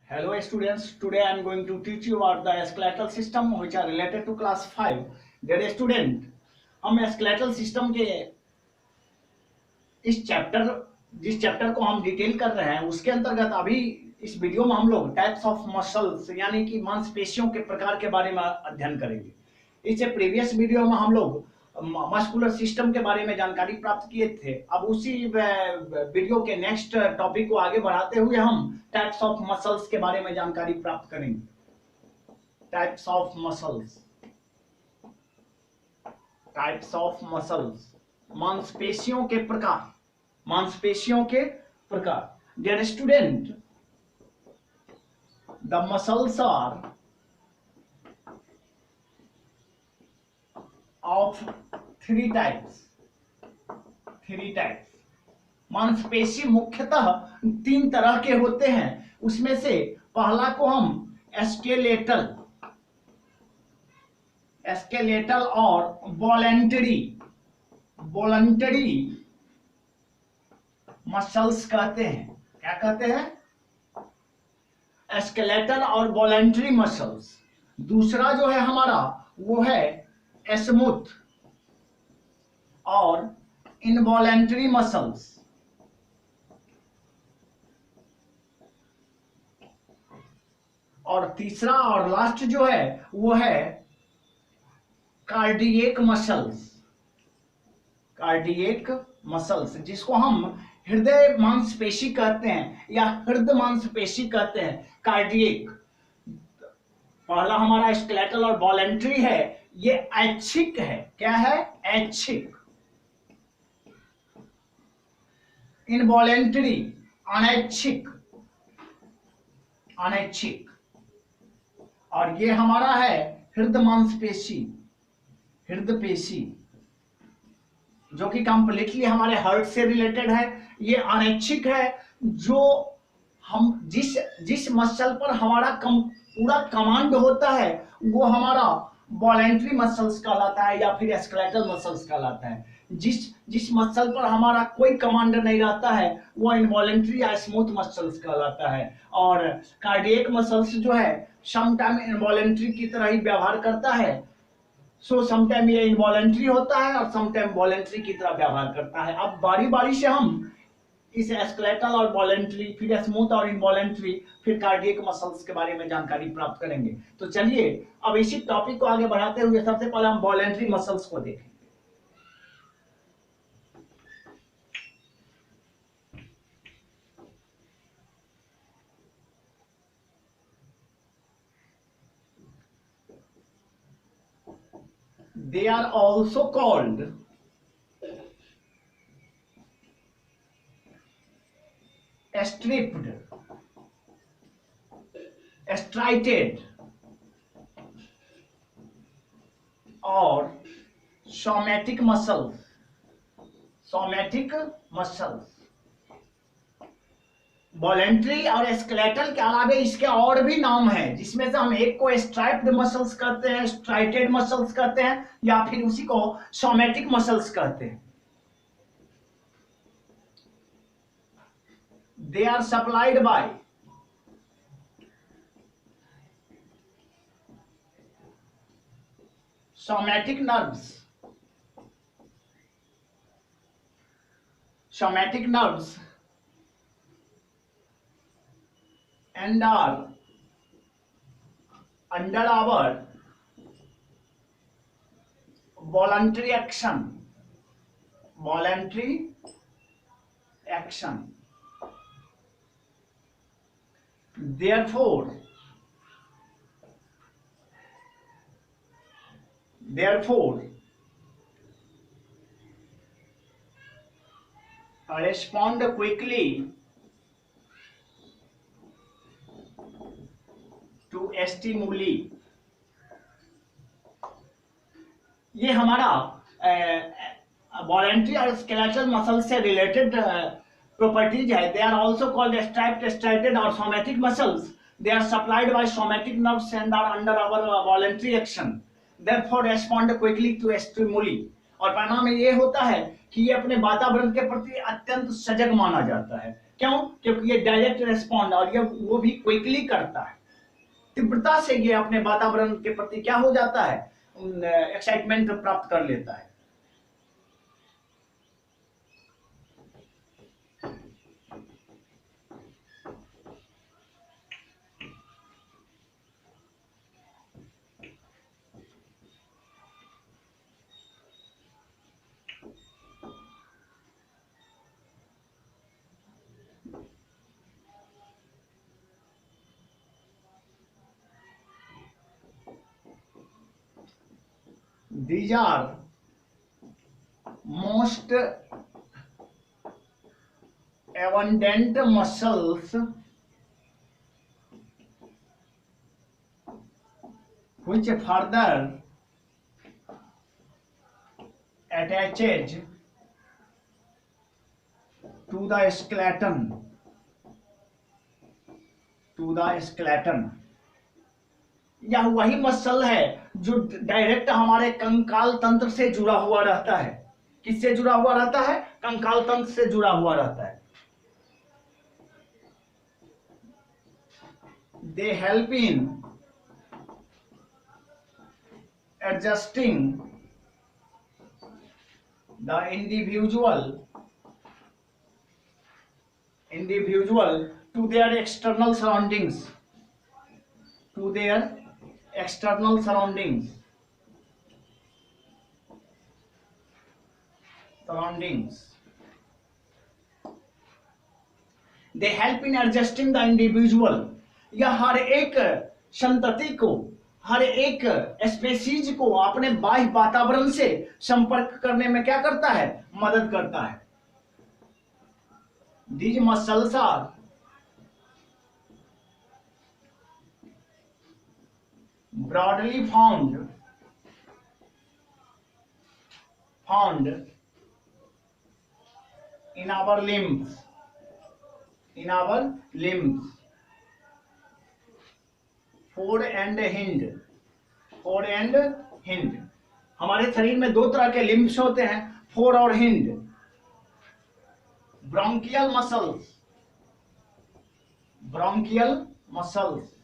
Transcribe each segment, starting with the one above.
Hello students, today I am going to teach you about the skeletal system which are related to class 5. Dear student, हम skeletal system के इस chapter जिस chapter को हम detail कर रहे हैं उसके अंतर्गत अभी इस वीडियो में हम लोग टाइप्स ऑफ मसल्स यानी कि मांसपेशियों के प्रकार के बारे में अध्ययन करेंगे। इससे प्रीवियस वीडियो में हम लोग मस्कुलर सिस्टम के बारे में जानकारी प्राप्त किए थे। अब उसी वीडियो के नेक्स्ट टॉपिक को आगे बढ़ाते हुए हम टाइप्स ऑफ मसल्स के बारे में जानकारी प्राप्त करेंगे। Types of muscles, types of muscles, मांसपेशियों के प्रकार, मांसपेशियों के प्रकार। Dear student, the muscles are of three types. मांसपेशी मुख्यतः तीन तरह के होते हैं। उसमें से पहला को हम स्केलेटल और वॉलंटरी मसल्स कहते हैं। क्या कहते हैं? स्केलेटल और वॉलंटरी मसल्स। दूसरा जो है हमारा वो है स्मूथ और इनवॉलंटरी मसल्स। और तीसरा और लास्ट जो है वो है कार्डियक मसल्स, जिसको हम हृदय मांसपेशी कहते हैं या हृदय मांसपेशी कहते हैं। कार्डियक पहला हमारा स्केलेटल और वॉलंटरी है, ये ऐच्छिक है। क्या है? ऐच्छिक। इनवॉलंटरी अनैच्छिक। और ये हमारा है हृदय मांसपेशी, हृदय पेशी, जो कि कंप्लीटली हमारे हार्ट से रिलेटेड है। ये अनैच्छिक है, जो हम जिस मसल पर हमारा पूरा कमांड होता है वो हमारा वॉलंटरी मसल्स कहलाता है या फिर स्केलेटल मसल्स कहलाता है। जिस मसल पर हमारा कोई कमांड नहीं रहता है वो इनवॉलंटरी या स्मूथ मसल्स कहलाता है। और कार्डियक मसल्स जो है समटाइम इनवॉलंटरी की तरह ही व्यवहार करता है। सो समटाइम ये इनवॉलंटरी होता है और समटाइम वॉलंटरी की तरह व्यवहार करता है। अब बारी बारी से हम इस स्केलेटल और वॉलंटरी, फिर स्मूथ और इनवॉलंटरी, फिर कार्डियक मसल्स के बारे में जानकारी प्राप्त करेंगे। तो चलिए अब इसी टॉपिक को आगे बढ़ाते हुए सबसे पहले हम वॉलंटरी मसल्स को देखें। They are also called stripped, striated और somatic muscles। वॉलंटरी और स्केलेटल के अलावा इसके और भी नाम हैं, जिसमें से हम एक को स्ट्राइप्ड मसल्स कहते हैं, स्ट्राइटेड मसल्स कहते हैं, या फिर उसी को सोमैटिक मसल्स कहते हैं। They are supplied by somatic nerves and are under our voluntary action, therefore respond quickly to stimuli। ये हमारा वॉलंटरी और स्केलेटल मसल से रिलेटेड प्रॉपर्टीज है। They are also called striped, striated और somatic muscles. They are supplied by somatic nerves and are under our voluntary action, therefore respond quickly to stimuli. और परिणाम ये होता है कि ये अपने वातावरण के प्रति अत्यंत सजग माना जाता है। क्यों? क्योंकि ये डायरेक्ट रेस्पॉन्ड और ये वो भी क्विकली करता है, तीव्रता से ये अपने वातावरण के प्रति क्या हो जाता है, एक्साइटमेंट प्राप्त कर लेता है। These are most abundant muscles which further attached to the skeleton, यह वही मसल है जो डायरेक्ट हमारे कंकाल तंत्र से जुड़ा हुआ रहता है। किससे जुड़ा हुआ रहता है? कंकाल तंत्र से जुड़ा हुआ रहता है। They help in adjusting the individual to their external surroundings, They help in adjusting the individual, यह हर एक संतति को, हर एक स्पेसीज को अपने बाह्य वातावरण से संपर्क करने में क्या करता है? मदद करता है। These muscles are broadly found in our limbs, four and hind. हमारे शरीर में दो तरह के लिम्ब्स होते हैं, फोर और hind. Bronchial muscles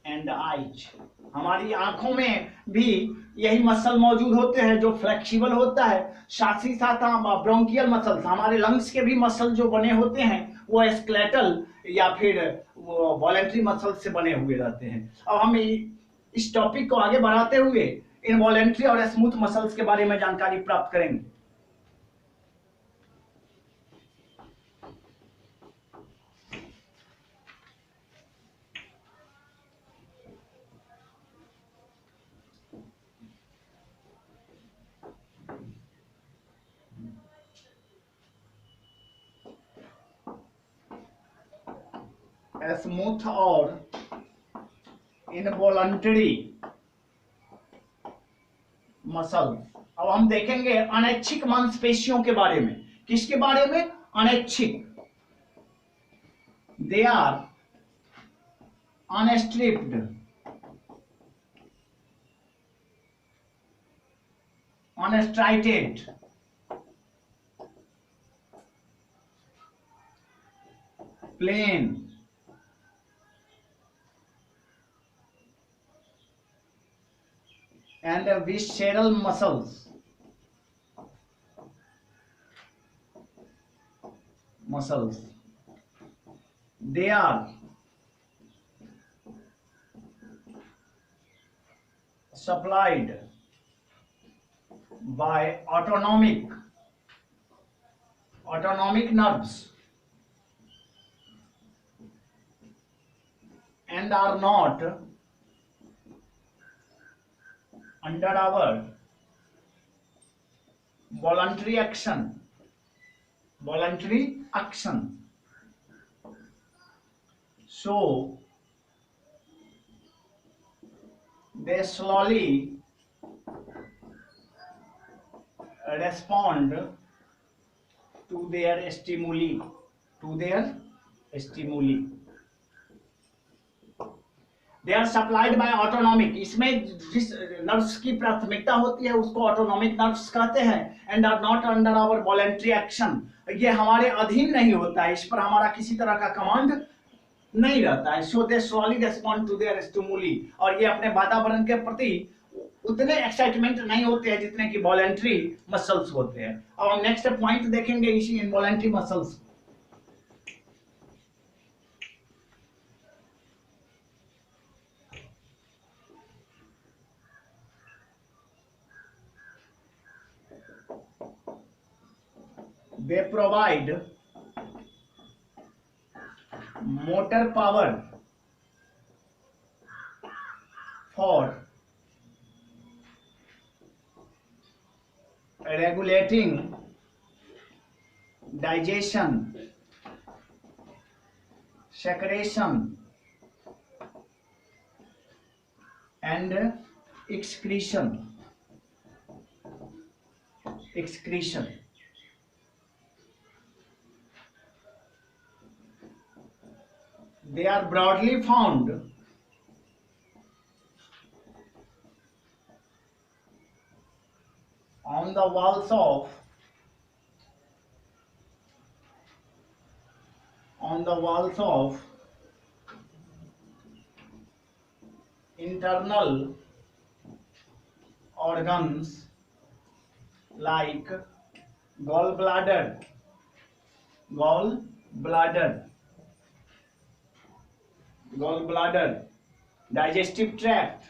and eyes. हमारी आंखों में भी यही मसल मौजूद होते हैं जो फ्लेक्सिबल होता है। साथ ही साथ ब्रोंकियल मसल्स, हमारे लंग्स के भी मसल जो बने होते हैं वो स्केलेटल या फिर वो वॉलेंट्री मसल से बने हुए रहते हैं। अब हम इस टॉपिक को आगे बढ़ाते हुए इनवॉलेंट्री और स्मूथ मसल्स के बारे में जानकारी प्राप्त करेंगे। स्मूथ और इनवॉलंटरी मसल। अब हम देखेंगे अनैच्छिक मांसपेशियों के बारे में। किसके बारे में? अनैच्छिक। They are unstriped, unstriated, plain, and visceral muscles. They are supplied by autonomic nerves and are not under our voluntary action. So they slowly respond to their stimuli. They are supplied by autonomic, इसमें जिस nerves की प्राथमिकता होती है उसको autonomic nerves कहते हैं, and are not under our voluntary action, ये हमारे अधीन नहीं होता है, इस पर हमारा किसी तरह का कमांड नहीं रहता है। So they slowly respond to their stimuli, और ये अपने वातावरण के प्रति उतने एक्साइटमेंट नहीं होते हैं जितने कि वॉलेंट्री मसल्स होते हैं। अब हम नेक्स्ट पॉइंट देखेंगे इसी involuntary muscles. They provide motor power for regulating digestion, secretion and excretion. They are broadly found on the walls of internal organs like gallbladder, digestive tract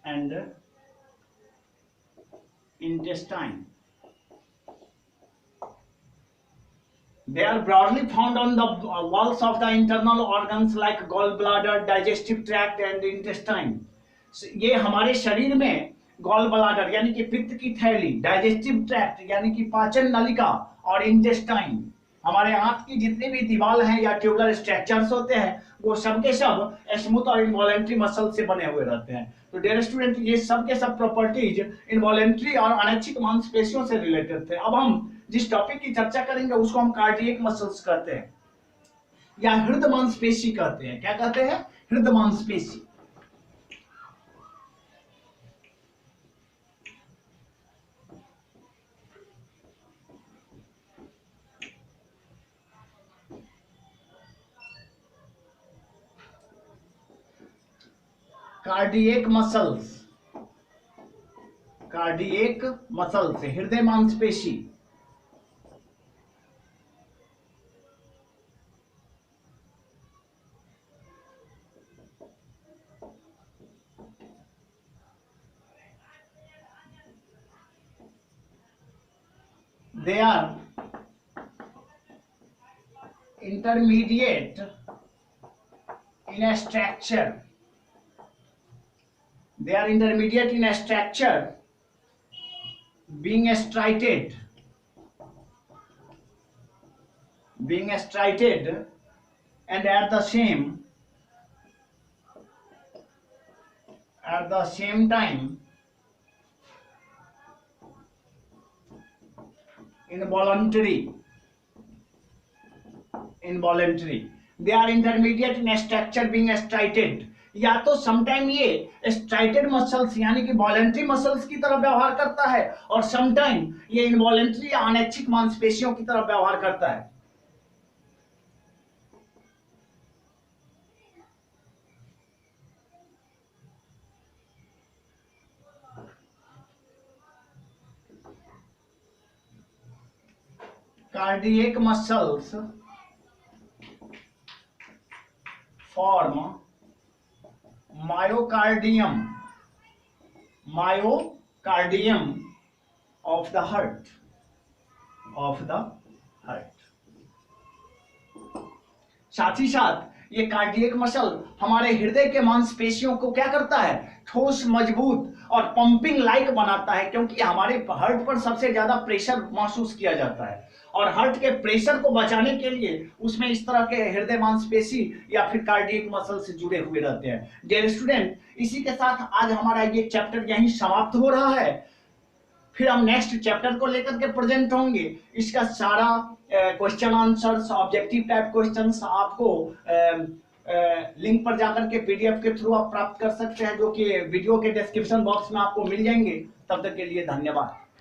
and intestine. They are broadly found on the walls of the internal organs like gallbladder, digestive tract and intestine. ये हमारे शरीर में gall bladder यानी कि पित्त की थैली, digestive tract यानी कि पाचन नलिका और इंटेस्टाइन, हमारे आंत की जितनी भी दीवार हैं या ट्यूबुलर स्ट्रक्चर्स होते हैं वो सब के सब स्मूथ और इनवॉलेंट्री मसल से बने हुए रहते हैं। तो डियर स्टूडेंट, ये सब के सब प्रॉपर्टीज इनवॉलेंट्री और अनैच्छिक मांसपेशियों से रिलेटेड थे। अब हम जिस टॉपिक की चर्चा करेंगे उसको हम कार्डियक मसल्स कहते हैं या हृदय मांसपेशी कहते हैं। क्या कहते हैं? हृदय मांसपेशी। कार्डियक मसल्स हृदय मांसपेशी। They are intermediate in a structure. They are intermediate in a structure, being striated and at the same time involuntary. They are intermediate in structure, being striated. या तो समटाइम ये स्ट्राइटेड मसल्स यानी कि voluntary muscles की तरह व्यवहार करता है और समटाइम ये इनवॉलेंट्री या अनैच्छिक मांसपेशियों की तरह व्यवहार करता है। Cardiac muscles form myocardium of the heart. साथ ही साथ ये कार्डियक मसल हमारे हृदय के मांसपेशियों को क्या करता है? ठोस, मजबूत और पंपिंग लाइक बनाता है, क्योंकि हमारे हार्ट पर सबसे ज्यादा प्रेशर महसूस किया जाता है और हार्ट के प्रेशर को बचाने के लिए उसमें इस तरह के हृदय मांसपेशी या फिर कार्डियक मसल से जुड़े हुए रहते हैं। डियर स्टूडेंट, इसी के साथ आज हमारा ये चैप्टर यहीं समाप्त हो रहा है। फिर हम नेक्स्ट चैप्टर को लेकर के प्रेजेंट होंगे। इसका सारा question answers, objective type questions आपको लिंक पर जाकर के पीडीएफ के थ्रू आप प्राप्त कर सकते हैं, जो कि वीडियो के डिस्क्रिप्शन बॉक्स में आपको मिल जाएंगे। तब तक के लिए धन्यवाद।